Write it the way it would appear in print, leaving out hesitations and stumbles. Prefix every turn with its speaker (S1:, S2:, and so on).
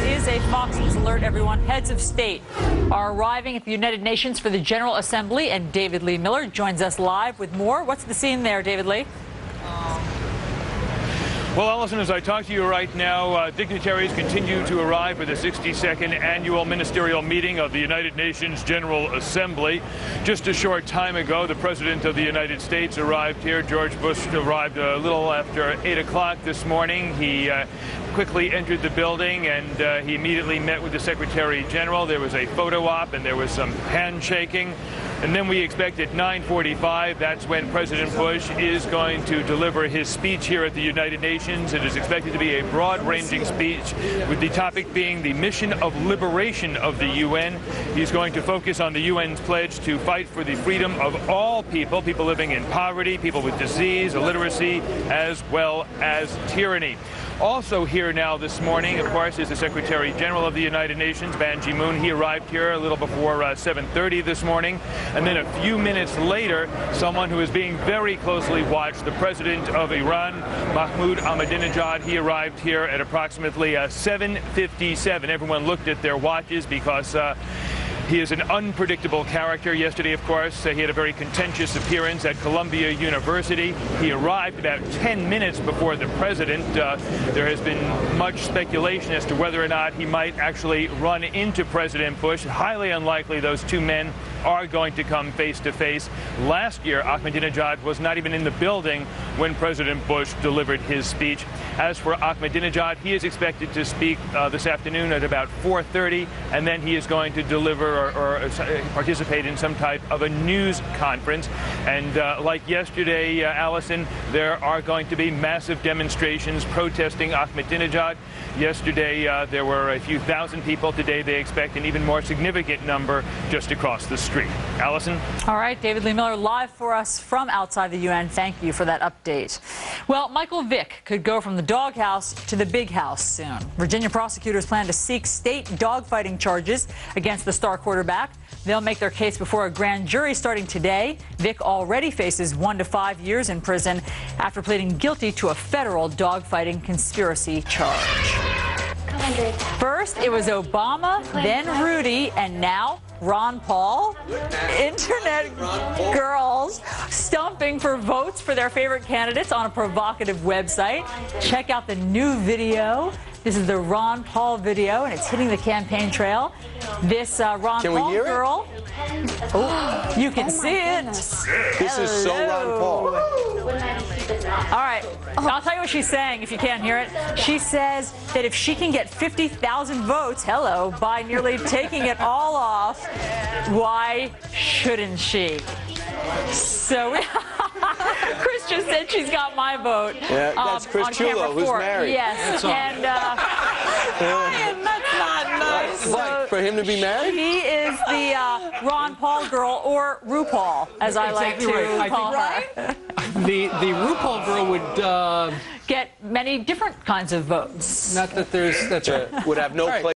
S1: is a Fox News alert, everyone. Heads of state are arriving at the United Nations for the General Assembly, and David Lee Miller joins us live with more. What's the scene there, David Lee?
S2: Well, Allison, as I talk to you right now, dignitaries continue to arrive for the 62nd annual ministerial meeting of the United Nations General Assembly. Just a short time ago, the President of the United States arrived here. George Bush arrived a little after 8 o'clock this morning. He quickly entered the building, and he immediately met with the Secretary General. There was a photo op, and there was some handshaking. And then we expect at 9:45, that's when President Bush is going to deliver his speech here at the United Nations. It is expected to be a broad-ranging speech, with the topic being the mission of liberation of the UN. He's going to focus on the UN's pledge to fight for the freedom of all people, people living in poverty, people with disease, illiteracy, as well as tyranny. Also here now this morning, of course, is the Secretary General of the United Nations, Ban Ki-moon. He arrived here a little before 7:30 this morning. And then a few minutes later, someone who is being very closely watched, the President of Iran, Mahmoud Ahmadinejad. He arrived here at approximately 7:57. Everyone looked at their watches because he is an unpredictable character. Yesterday, of course, he had a very contentious appearance at Columbia University. He arrived about 10 minutes before the president. There has been much speculation as to whether or not he might actually run into President Bush. Highly unlikely those two men are going to come face to face. Last year, Ahmadinejad was not even in the building when President Bush delivered his speech. As for Ahmadinejad, he is expected to speak this afternoon at about 4:30, and then he is going to deliver or participate in some type of a news conference. And like yesterday, Allison, there are going to be massive demonstrations protesting Ahmadinejad. Yesterday, there were a few thousand people. Today, they expect an even more significant number just across the street. Allison?
S1: All right, David Lee Miller live for us from outside the UN. Thank you for that update. Well, Michael Vick could go from the doghouse to the big house soon. Virginia prosecutors plan to seek state dogfighting charges against the star quarterback. They'll make their case before a grand jury starting today. Vick already faces 1 to 5 years in prison after pleading guilty to a federal dogfighting conspiracy charge. First, it was Obama, then Rudy, and now Ron Paul. Internet girls stumping for votes for their favorite candidates on a provocative website. Check out the new video. This is the Ron Paul video, and it's hitting the campaign trail. This Ron Paul girl. Oh, you can see it.
S3: This is so Ron Paul.
S1: All right, I'll tell you what she's saying if you can't hear it. She says that if she can get 50,000 votes, by nearly taking it all off, why shouldn't she? So Chris just said she's got my vote.
S3: Yeah, that's Chris Chulo, who's married.
S1: Yes, and Ryan, that's not nice.
S3: What, for him to be married?
S1: He is the Ron Paul girl, or RuPaul, as I like to call her.
S4: The RuPaul girl would
S1: get many different kinds of votes.
S4: not that there's that's right.
S3: Would have no place.